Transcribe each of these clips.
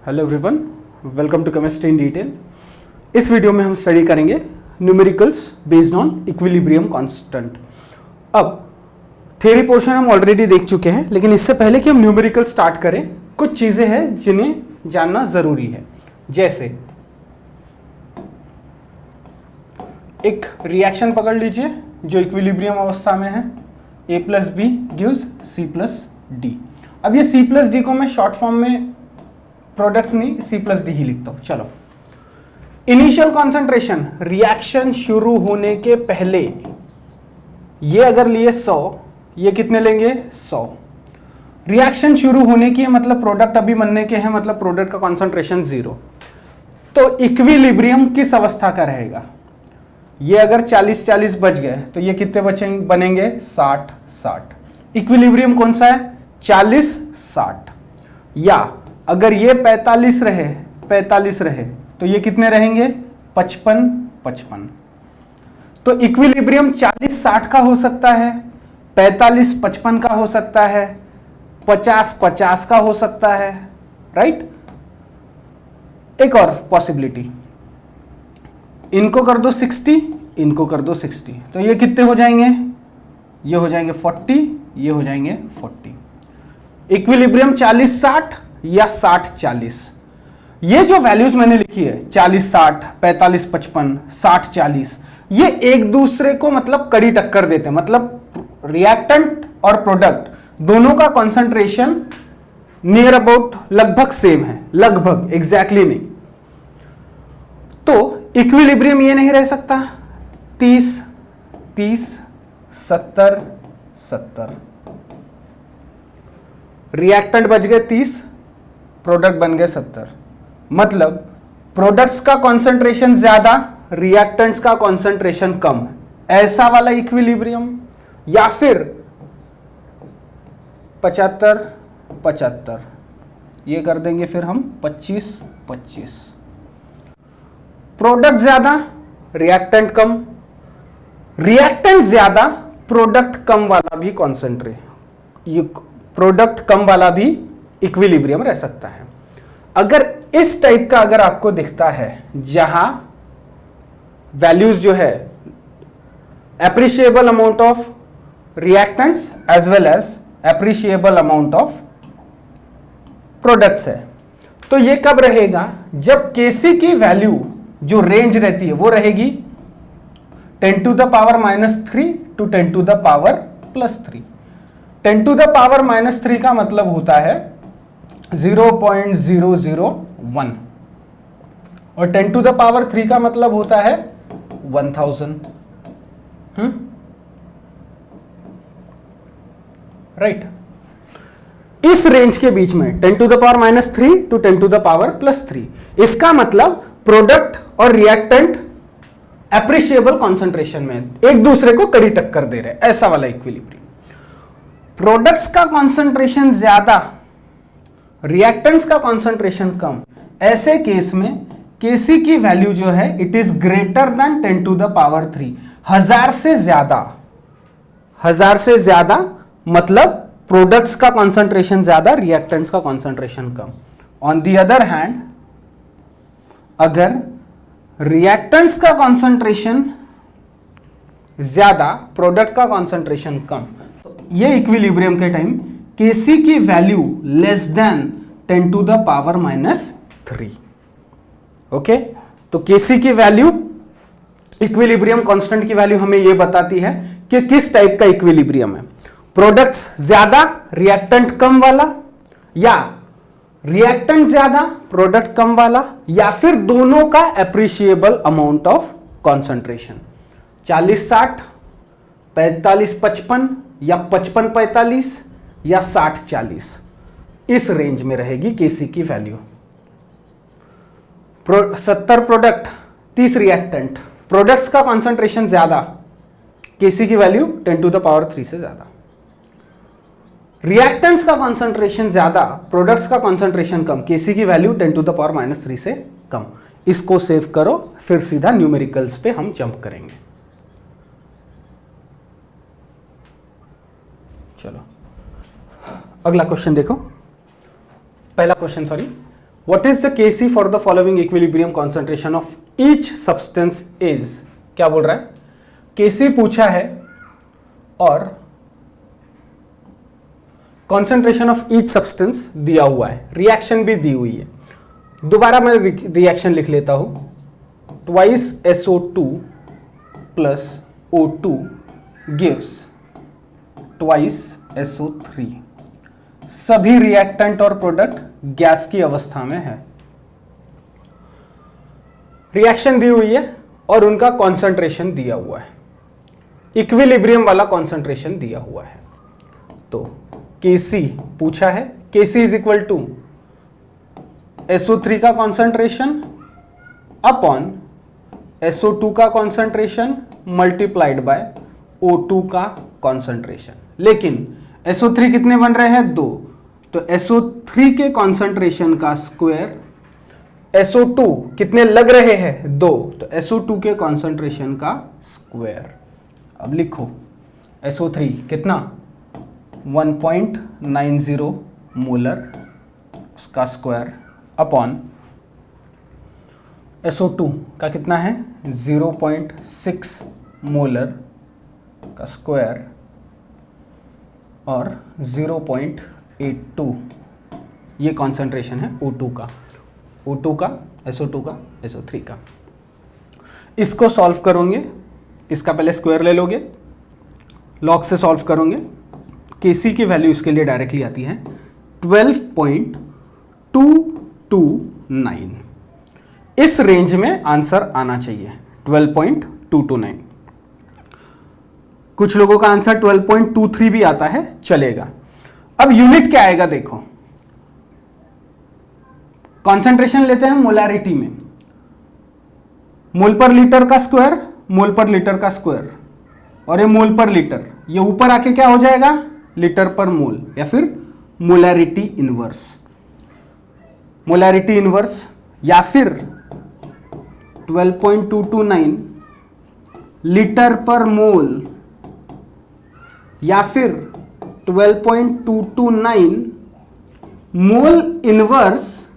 Hello everyone, welcome to chemistry in detail. इस video में हम स्टडी करेंगे numericals based on equilibrium constant. अब थ्योरी पोर्शन हम ऑलरेडी देख चुके हैं, लेकिन इससे पहले कि हम न्यूमेरिकल स्टार्ट करें, कुछ चीजें हैं जिन्हें जानना जरूरी है। जैसे एक रिएक्शन पकड़ लीजिए जो इक्विलिब्रियम अवस्था में है, a plus B gives C plus D. अब ये सी प्लस डी को मैं शॉर्ट फॉर्म में प्रोडक्ट्स नहीं सी प्लस डी ही लिखता हूं। चलो, इनिशियल कॉन्सेंट्रेशन रिएक्शन शुरू होने के पहले ये अगर लिए 100, ये कितने लेंगे 100। रिएक्शन शुरू होने की है मतलब प्रोडक्ट अभी बनने के हैं, मतलब प्रोडक्ट का कॉन्सेंट्रेशन 0। तो इक्विलिब्रियम किस अवस्था का रहेगा? ये अगर 40-40 बच गए तो ये कितने बनेंगे 60-60। इक्विलिब्रियम कौन सा है? 40-60। या अगर ये 45 रहे तो ये कितने रहेंगे 55-55। तो इक्विलिब्रियम 40-60 का हो सकता है, 45-55 का हो सकता है, 50-50 का हो सकता है, राइट। एक और पॉसिबिलिटी, इनको कर दो 60, इनको कर दो 60, तो ये कितने हो जाएंगे? ये हो जाएंगे 40, ये हो जाएंगे 40। इक्विलिब्रियम 40-60 या 60-40। ये जो वैल्यूज मैंने लिखी है 40-60, 45-55, 60-40, ये एक दूसरे को मतलब कड़ी टक्कर देते हैं। मतलब रिएक्टेंट और प्रोडक्ट दोनों का कॉन्सेंट्रेशन नियर अबाउट लगभग सेम है, लगभग एग्जैक्टली नहीं। तो इक्विलिब्रियम ये नहीं रह सकता 30-30, 70-70। रिएक्टेंट बच गए 30, प्रोडक्ट बन गए 70। मतलब प्रोडक्ट्स का कॉन्सेंट्रेशन ज्यादा, रिएक्टेंट्स का कॉन्सेंट्रेशन कम, ऐसा वाला इक्विलिब्रियम। या फिर 75-75, ये कर देंगे फिर हम 25-25। प्रोडक्ट ज्यादा, रिएक्टेंट कम, रिएक्टेंट ज्यादा, प्रोडक्ट कम वाला भी प्रोडक्ट कम वाला भी इक्विलिब्रियम रह सकता है। अगर इस टाइप का अगर आपको दिखता है जहां वैल्यूज जो है appreciable amount of reactants as well as appreciable amount of products है, तो ये कब रहेगा? जब Kc की वैल्यू जो रेंज रहती है वो रहेगी 10 to the power -3 to 10 to the power +3। 10 to the power -3 का मतलब होता है 0.001 और 10 to the power 3 का मतलब होता है 1000। राइट। इस रेंज के बीच में 10 to the power -3 to 10 to the power +3, इसका मतलब प्रोडक्ट और रिएक्टेंट एप्रिशिएबल कॉन्सेंट्रेशन में एक दूसरे को कड़ी टक्कर दे रहे हैं, ऐसा वाला इक्विलिब्रियम। प्रोडक्ट्स का कॉन्सेंट्रेशन ज्यादा, रिएक्टेंट्स का कॉन्सेंट्रेशन कम, ऐसे केस में Kc की वैल्यू जो है it is greater than 10 to the power 3। 1000 से ज्यादा मतलब प्रोडक्ट्स का कॉन्सेंट्रेशन ज्यादा, रिएक्टेंट्स का concentration come. On the other hand, अगर रिएक्टेंट्स का कॉन्सेंट्रेशन ज्यादा, प्रोडक्ट का कॉन्सेंट्रेशन कम, ये इक्विलिब्रियम के टाइम Kc की value less than 10 to the power -3। Okay, तो Kc की वैल्यू, इक्विलिब्रियम कांस्टेंट की वैल्यू हमें ये बताती है कि किस टाइप का इक्विलिब्रियम है। प्रोडक्ट्स ज्यादा, रिएक्टेंट कम वाला, या रिएक्टेंट ज्यादा, प्रोडक्ट कम वाला, या फिर दोनों का एप्रिशिएबल अमाउंट ऑफ कॉन्सेंट्रेशन 40-60, 45-55 या 55-45 या 60-40, इस रेंज में रहेगी Kc की वैल्यू। 70 प्रोडक्ट, 30 रिएक्टेंट, प्रोडक्ट्स का कॉन्सेंट्रेशन ज्यादा, Kc की वैल्यू 10 to the power 3 से ज्यादा। रिएक्टेंट्स का कॉन्सेंट्रेशन ज्यादा, प्रोडक्ट्स का कॉन्सेंट्रेशन कम, Kc की वैल्यू 10 to the power -3 से कम। इसको सेव करो, फिर सीधा न्यूमेरिकल्स पे हम जंप करेंगे। चलो अगला क्वेश्चन देखो। पहला question, sorry, what is the Kc for the following equilibrium concentration of each substance is, क्या बोल रहा है, Kc पूछा है और कॉन्सेंट्रेशन ऑफ ईच सब्सटेंस दिया हुआ है, रिएक्शन भी दी हुई है। दोबारा मैं रिएक्शन लिख लेता हूं, twice SO2 plus O2 gives twice SO3। सभी रिएक्टेंट और प्रोडक्ट गैस की अवस्था में है, रिएक्शन दी हुई है और उनका कॉन्सेंट्रेशन दिया हुआ है, इक्विलिब्रियम वाला कॉन्सेंट्रेशन दिया हुआ है। तो Kc पूछा है, Kc is equal to SO3 का कॉन्सेंट्रेशन अपॉन SO2 का कॉन्सेंट्रेशन मल्टीप्लाइड बाय O2 का कॉन्सेंट्रेशन। लेकिन SO3 कितने बन रहे हैं, 2, तो SO3 के कॉन्सेंट्रेशन का स्क्वायर, SO2 कितने लग रहे हैं, 2, तो SO2 के कॉन्सेंट्रेशन का स्क्वायर। अब लिखो SO3 कितना 1.90 मोलर, उसका स्क्वायर अपॉन SO2 का कितना है 0.6 मोलर का स्क्वायर और 0.82 ये कॉन्सेंट्रेशन है O2 का, O2 का, SO2 का, SO3 का। इसको सॉल्व करोगे, इसका पहले स्क्वायर ले लोगे, लॉग से सॉल्व करोगे, Kc की वैल्यू इसके लिए डायरेक्टली आती है 12.229। इस रेंज में आंसर आना चाहिए 12.229। कुछ लोगों का आंसर 12.23 भी आता है, चलेगा। अब यूनिट क्या आएगा देखो, कॉन्सेंट्रेशन लेते हैं मोलैरिटी में, मोल पर लीटर का स्क्वायर, मोल पर लीटर का स्क्वायर, और ये मोल पर लीटर, ये ऊपर आके क्या हो जाएगा लीटर पर मोल, या फिर मोलैरिटी इनवर्स, मोलैरिटी इनवर्स, या फिर 12.229 लीटर पर मोल, या फिर 12.229 मोल इनवर्स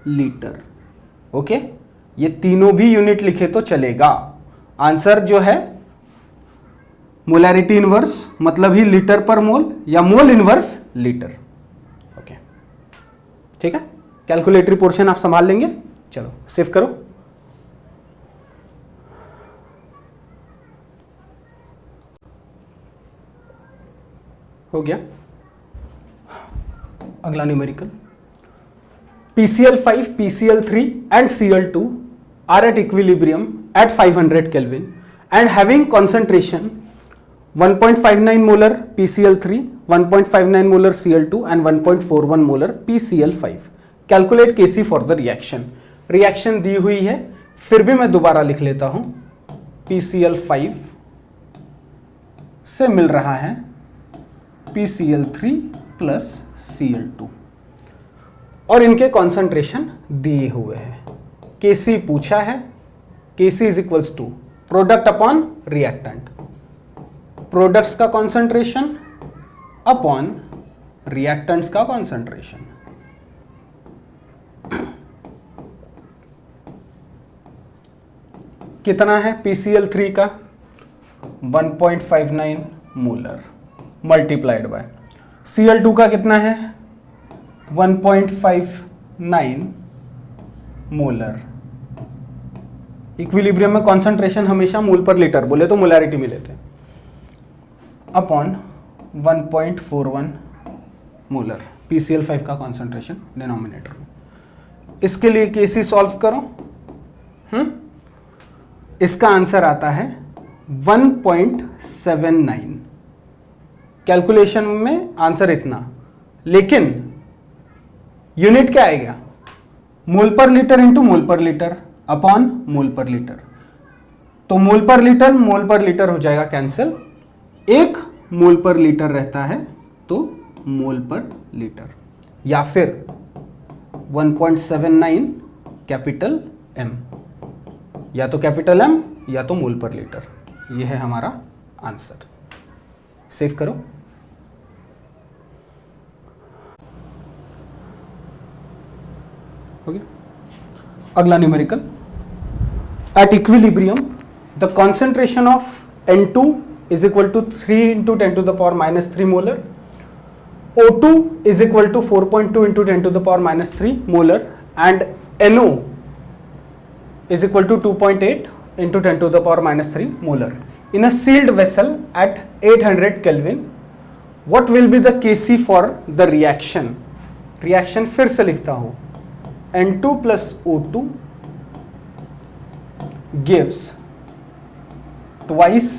लीटर। ओके, ये तीनों भी यूनिट लिखे तो चलेगा। आंसर जो है मोलैरिटी इनवर्स मतलब ही लीटर पर मोल या मोल इनवर्स लीटर। ओके, ठीक है, कैलकुलेटरी पोर्शन आप संभाल लेंगे। चलो सेव करो। हो गया। अगला numerical, PCl5, PCl3 and Cl2 are at equilibrium at 500 Kelvin and having concentration 1.59 molar PCl3, 1.59 molar Cl2 and 1.41 molar PCl5. Calculate Kc for the reaction. Reaction दी हुई है, फिर भी मैं दोबारा लिख लेता हूं, PCl5 से मिल रहा है PCl3 प्लस Cl2 और इनके कॉन्सेंट्रेशन दिए हुए हैं। Kc पूछा है, Kc is equals to product upon reactant, products का कॉन्सेंट्रेशन अपॉन रिएक्टेंट्स का कॉन्सेंट्रेशन। कितना है PCl3 का 1.59 मोलर मल्टीप्लाइड बाय Cl2 का कितना है 1.59 मोलर। इक्विलिब्रियम में कॉन्सेंट्रेशन हमेशा मोल पर लीटर, बोले तो मोलैरिटी में लेते हैं, अपॉन 1.41 मोलर PCl5 का कॉन्सेंट्रेशन डिनोमिनेटर में। इसके लिए Kc सॉल्व करो, इसका आंसर आता है 1.79। कैलकुलेशन में आंसर इतना, लेकिन यूनिट क्या आएगा मोल पर लीटर इंटू मोल पर लीटर अपॉन मोल पर लीटर। तो मोल पर लीटर हो जाएगा कैंसिल, एक मोल पर लीटर रहता है तो मोल पर लीटर, या फिर 1.79 कैपिटल M, या तो कैपिटल M या तो मोल पर लीटर। यह है हमारा आंसर। सेव करो। हो गया। अगला numerical, at equilibrium the concentration of N2 is equal to 3 into 10 to the power minus 3 molar, O2 is equal to 4.2 into 10 to the power minus 3 molar, and NO is equal to 2.8 into 10 to the power minus 3 molar in a sealed vessel at 800 Kelvin. What will be the Kc for the reaction? Reaction फिर से लिखता हूँ, N2 plus O2 gives twice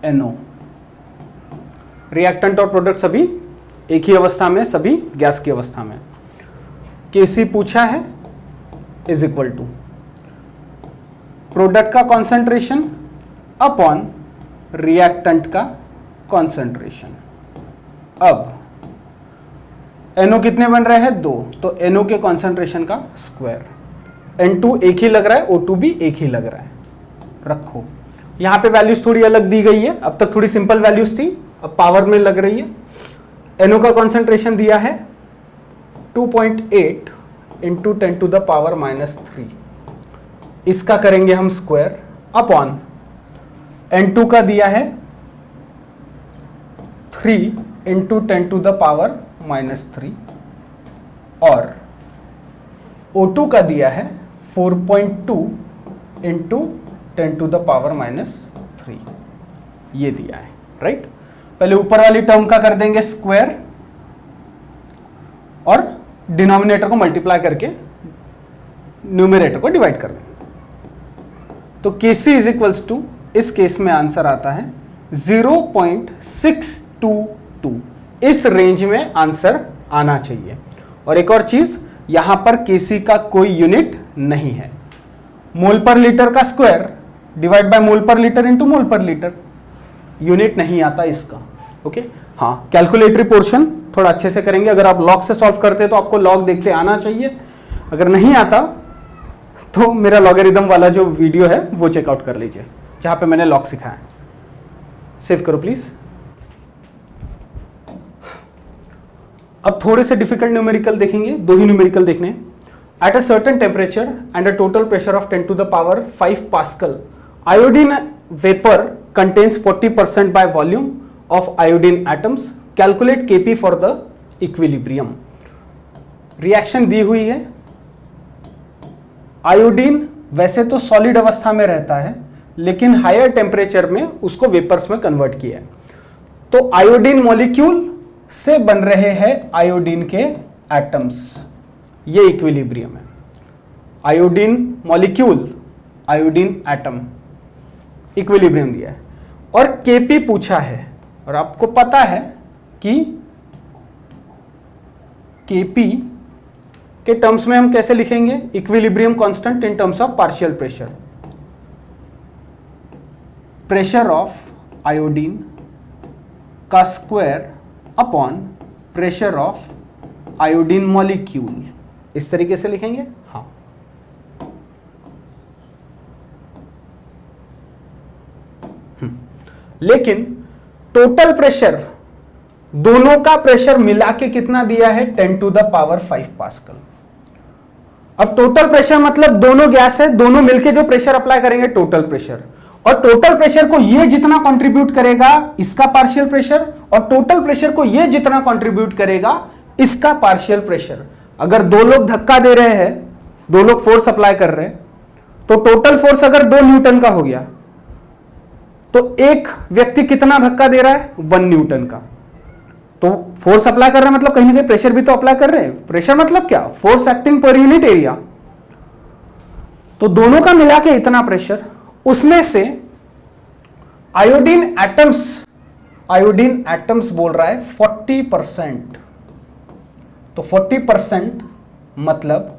NO। Reactant और product सभी एक ही अवस्था में, सभी गैस की अवस्था में। Kc पूछा है इज इक्वल टू प्रोडक्ट का कॉन्सेंट्रेशन अपॉन रिएक्टेंट का कॉन्सेंट्रेशन। अब NO कितने बन रहे हैं? 2, तो NO के कॉन्सेंट्रेशन का स्क्वायर। N2 एक ही लग रहा है, O2 भी एक ही लग रहा है, रखो। यहां पे वैल्यूज थोड़ी अलग दी गई है, अब तक थोड़ी सिंपल वैल्यूज थी, अब पावर में लग रही है। NO का कॉन्सेंट्रेशन दिया है 2.8 into 10 to the power minus 3, इसका करेंगे हम स्क्वायर अपॉन N2 का दिया है 3 into 10 to the power minus 3 और O2 का दिया है 4.2 into 10 to the power minus 3, ये दिया है, राइट। पहले ऊपर वाली टर्म का कर देंगे स्क्वायर और डिनोमिनेटर को मल्टीप्लाई करके न्यूमरेटर को डिवाइड कर देंगे। तो Kc इज इक्वल्स टू, इस केस में आंसर आता है 0.622, इस रेंज में आंसर आना चाहिए। और एक और चीज, यहां पर Kc का कोई यूनिट नहीं है, मोल पर लीटर का स्क्वायर डिवाइड बाय मोल पर लीटर इंटू मोल पर लीटर, यूनिट नहीं आता इसका, ओके। हाँ, कैलकुलेटरी पोर्शन थोड़ा अच्छे से करेंगे। अगर आप लॉग से सॉल्व करते हैं तो आपको लॉग देखते आना चाहिए, अगर नहीं आता तो मेरा लॉगरिदम वाला जो वीडियो है वो चेकआउट कर लीजिए, जहां पे मैंने लॉग सिखाया है। सेव करो प्लीज। अब थोड़े से डिफिकल्ट न्यूमेरिकल देखेंगे, 2 ही न्यूमेरिकल देखने हैं। At a certain temperature and a total pressure of 10 to the power 5 Pascal, iodine vapor contains 40% by volume of iodine atoms. Calculate Kp for the equilibrium. Reaction दी हुई है, iodine वैसे तो solid अवस्था में रहता है, लेकिन हायर टेम्परेचर में उसको वेपर्स में कन्वर्ट किया है। तो आयोडीन मॉलिक्यूल से बन रहे हैं आयोडीन के एटम्स, ये इक्विलिब्रियम है। Iodine molecule, iodine atom, equilibrium दिया है। और Kp पूछा है, और आपको पता है कि Kp के टर्म्स में हम कैसे लिखेंगे? Equilibrium constant in terms of partial pressure. Pressure of iodine का square upon pressure of iodine molecule, इस तरीके से लिखेंगे। हाँ, लेकिन टोटल प्रेशर, दोनों का प्रेशर मिला के कितना दिया है? 10 टू द पावर 5 पास्कल। अब टोटल प्रेशर मतलब दोनों गैस है, दोनों मिलके जो प्रेशर अप्लाई करेंगे टोटल प्रेशर, और टोटल प्रेशर को ये जितना कंट्रीब्यूट करेगा इसका पार्शियल प्रेशर, और टोटल प्रेशर को ये जितना कंट्रीब्यूट करेगा इसका पार्शियल प्रेशर। अगर 2 लोग धक्का दे रहे हैं, 2 लोग फोर्स अप्लाई कर रहे हैं, तो टोटल फोर्स अगर 2 न्यूटन का हो गया तो एक व्यक्ति कितना धक्का दे रहा है? 1 न्यूटन का। तो फोर्स अप्लाई कर रहे हैं मतलब कहीं ना कहीं प्रेशर भी तो अप्लाई कर रहे हैं। प्रेशर मतलब क्या? Force acting per unit area. तो दोनों का मिला के इतना प्रेशर, उसमें से आयोडीन एटम्स बोल रहा है 40%। तो 40% मतलब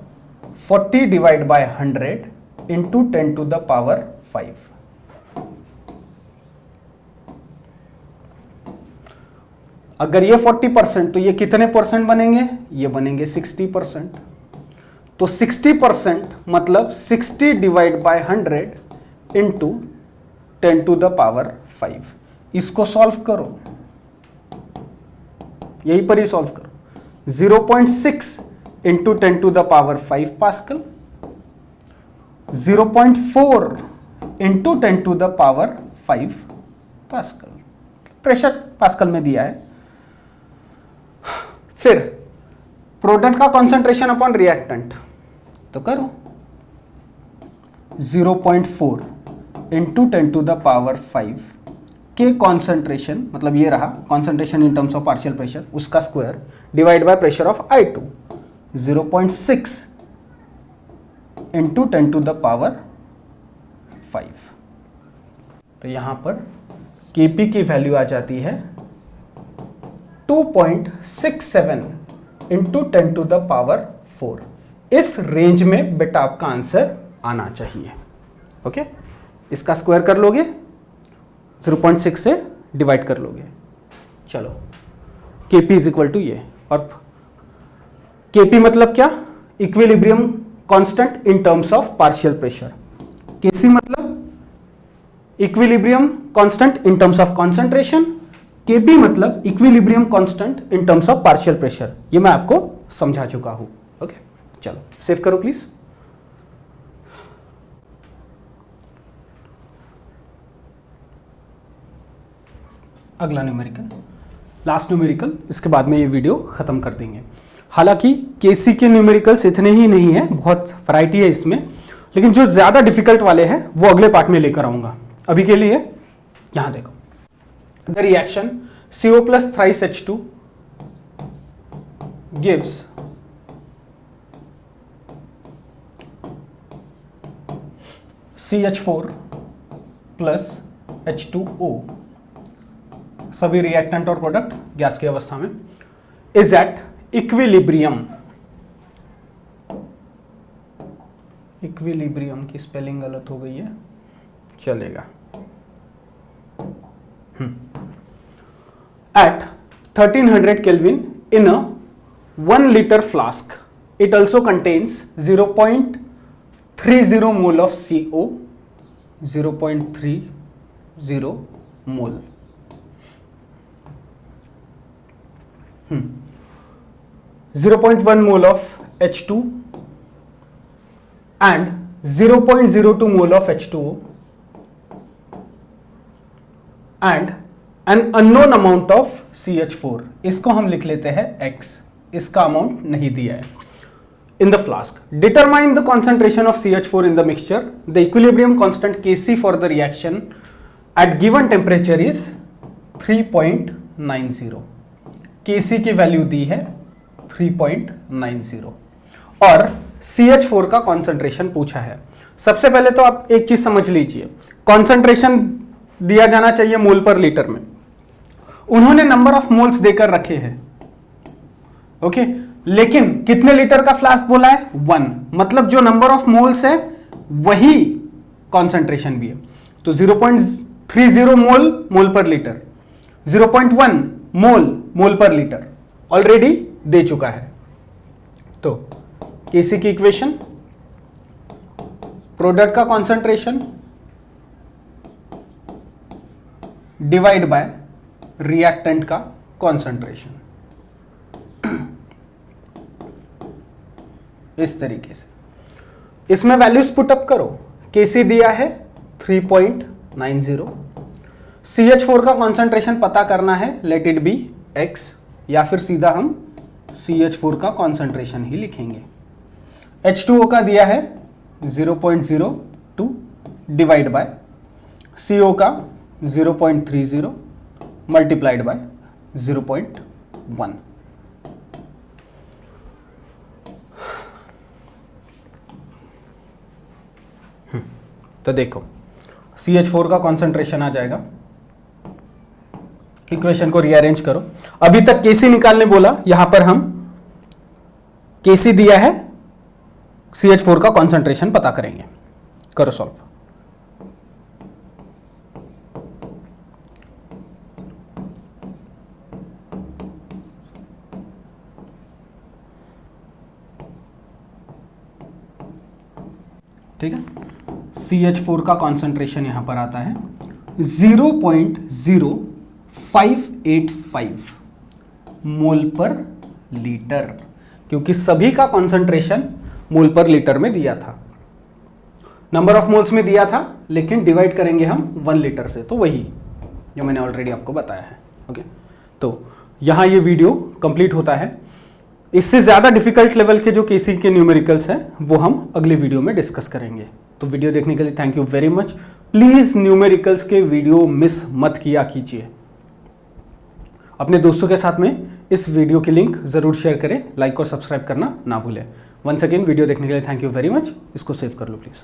40 divide by 100 into 10 to the power 5। अगर ये 40% तो ये कितने परसेंट बनेंगे? ये बनेंगे 60%। तो 60% मतलब 60 divide by 100 into 10 to the power 5। इसको सॉल्व करो, यहीं पर ही सॉल्व करो। 0.6 into 10 to the power 5 pascal, 0.4 into 10 to the power 5 pascal. Pressure pascal में दिया है। फिर प्रोडक्ट का कॉन्सेंट्रेशन अपॉन रिएक्टेंट, तो करो 0.4 इंटू 10 टू द पावर 5 के कॉन्सेंट्रेशन, मतलब ये रहा concentration in terms of partial pressure, उसका square divide by pressure of I2, 0.6 into 10 to the power 5। तो यहां पर Kp की वैल्यू आ जाती है 2.67 इंटू 10 टू द पावर 4। इस रेंज में बेटा आपका आंसर आना चाहिए। ओके, इसका स्क्वायर कर लोगे, 0.6 से डिवाइड कर लोगे। चलो Kp इज इक्वल टू ये, और Kp मतलब क्या? Equilibrium constant in terms of partial pressure. Kc मतलब equilibrium constant in terms of concentration. Kp मतलब equilibrium constant in terms of partial pressure. ये मैं आपको समझा चुका हूं। ओके, चलो सेव करो प्लीज। अगला न्यूमेरिकल, लास्ट न्यूमेरिकल, इसके बाद में ये वीडियो खत्म कर देंगे। हालांकि Kc के न्यूमेरिकल्स इतने ही नहीं है, बहुत वैरायटी है इसमें, लेकिन जो ज्यादा डिफिकल्ट वाले हैं वो अगले पार्ट में लेकर आऊंगा। अभी के लिए यहां देखो, the reaction CO plus thrice H2 gives CH4 plus H2O, सभी रिएक्टेंट और प्रोडक्ट गैस की अवस्था में, इज एट इक्विलिब्रियम। इक्विलिब्रियम की स्पेलिंग गलत हो गई है, चलेगा। At 1300 Kelvin in a 1 liter flask, it also contains 0.30 mole of CO, 0.30 mole, 0.1 mole of H2 and 0.02 mole of H2O and an unknown amount of CH4। इसको हम लिख लेते हैं X, इसका अमाउंट नहीं दिया है। In the flask, determine the concentration of CH4 in the mixture. The equilibrium constant Kc for the reaction at given temperature is 3.90। Kc की वैल्यू दी है 3.90 और CH4 का कॉन्सेंट्रेशन पूछा है। सबसे पहले तो आप एक चीज समझ लीजिए, कॉन्सेंट्रेशन दिया जाना चाहिए मोल पर लीटर में, उन्होंने नंबर ऑफ मोल्स देकर रखे हैं। ओके, लेकिन कितने लीटर का फ्लास्क बोला है? 1, मतलब जो नंबर ऑफ मोल्स है वही कॉन्सेंट्रेशन भी है। तो 0.30 मोल पर लीटर, 0.1 मोल पर लीटर ऑलरेडी दे चुका है। तो Kc की इक्वेशन, प्रोडक्ट का कॉन्सेंट्रेशन डिवाइड बाय रिएक्टेंट का कॉन्सेंट्रेशन, इस तरीके से। इसमें वैल्यूज पुटअप करो। Kc दिया है 3.90, CH4 का कॉन्सेंट्रेशन पता करना है, लेट इट बी X, या फिर सीधा हम CH4 का कॉन्सेंट्रेशन ही लिखेंगे। H2O का दिया है 0.02 डिवाइड बाय CO का 0.30 मल्टीप्लाइड बाय 0.1। तो देखो CH4 का कॉन्सेंट्रेशन आ जाएगा, इक्वेशन को रीअरेंज करो। अभी तक Kc निकालने बोला, यहां पर हम Kc दिया है, CH4 का कॉन्सेंट्रेशन पता करेंगे। करो सॉल्व। ठीक है, CH4 का कॉन्सेंट्रेशन यहां पर आता है 0.0585 मोल पर लीटर, क्योंकि सभी का कॉन्सेंट्रेशन मोल पर लीटर में दिया था, नंबर ऑफ मोल्स में दिया था, लेकिन डिवाइड करेंगे हम 1 लीटर से, तो वही जो मैंने ऑलरेडी आपको बताया है। ओके, तो यहाँ ये वीडियो कंप्लीट होता है। इससे ज़्यादा डिफिकल्ट लेवल के जो केसी के न्यूमेरिकल्स हैं वो हम अगले वीडियो में डिस्कस करेंगे। तो वीडियो देखने के लिए thank you very much. Please numericals के वीडियो मिस मत किया कीजिए। अपने दोस्तों के साथ में इस वीडियो की लिंक ज़रूर शेयर करें, लाइक और सब्सक्राइब करना ना भूलें। वंस अगेन वीडियो देखने के लिए थैंक यू वेरी मच। इसको सेव कर लो प्लीज़।